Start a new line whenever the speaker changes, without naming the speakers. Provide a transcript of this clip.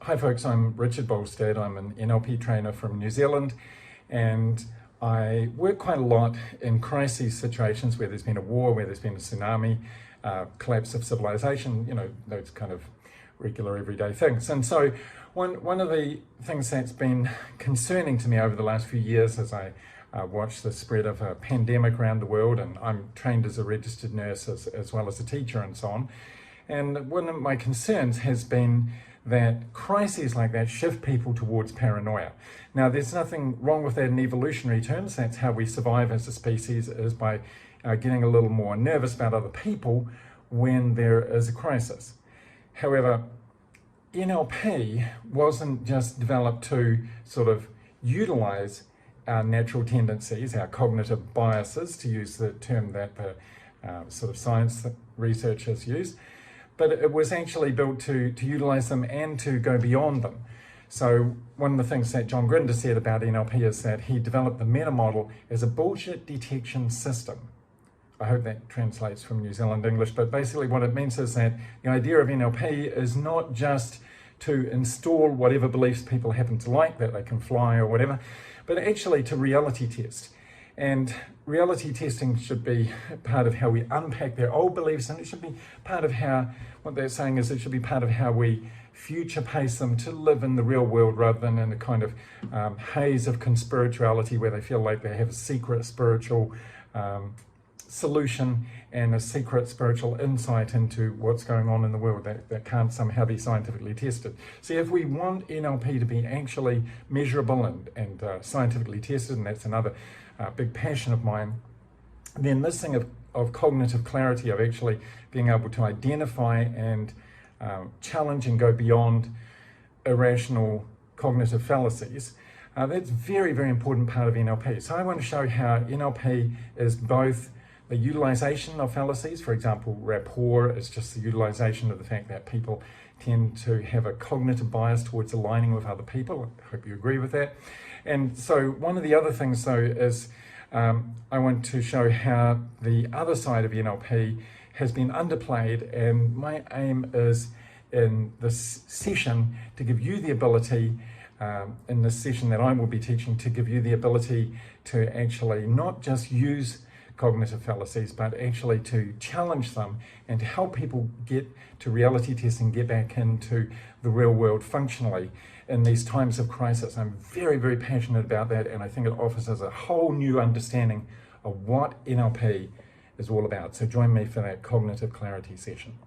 Hi folks, I'm Richard Bolstad. I'm an NLP trainer from New Zealand, and I work quite a lot in crisis situations where there's been a war, where there's been a tsunami, collapse of civilization, you know, those kind of regular everyday things. And so one of the things that's been concerning to me over the last few years as I watch the spread of a pandemic around the world, and I'm trained as a registered nurse as well as a teacher and so on. And one of my concerns has been that crises like that shift people towards paranoia. Now, there's nothing wrong with that in evolutionary terms. That's how we survive as a species, is by getting a little more nervous about other people when there is a crisis. However, NLP wasn't just developed to sort of utilize our natural tendencies, our cognitive biases, to use the term that the sort of science researchers use, but it was actually built to utilize them and to go beyond them. So one of the things that John Grinder said about NLP is that he developed the Metamodel as a bullshit detection system. I hope that translates from New Zealand English, but basically what it means is that the idea of NLP is not just to install whatever beliefs people happen to like, that they can fly or whatever, but actually to reality test. And reality testing should be part of how we unpack their old beliefs, and it should be part of how, what they're saying is it should be part of how we future pace them to live in the real world rather than in a kind of haze of conspirituality where they feel like they have a secret spiritual solution and a secret spiritual insight into what's going on in the world that can't somehow be scientifically tested. See, if we want NLP to be actually measurable and scientifically tested, and that's another big passion of mine, then this thing of cognitive clarity, of actually being able to identify and challenge and go beyond irrational cognitive fallacies, that's a very, very important part of NLP. So I want to show how NLP is both the utilization of fallacies. For example, rapport is just the utilization of the fact that people tend to have a cognitive bias towards aligning with other people. I hope you agree with that. And so one of the other things though is I want to show how the other side of NLP has been underplayed, and my aim is in this session to give you the ability, in this session that I will be teaching, to give you the ability to actually not just use cognitive fallacies, but actually to challenge them and to help people get to reality testing, get back into the real world functionally in these times of crisis. I'm very, very passionate about that, and I think it offers us a whole new understanding of what NLP is all about. So join me for that cognitive clarity session.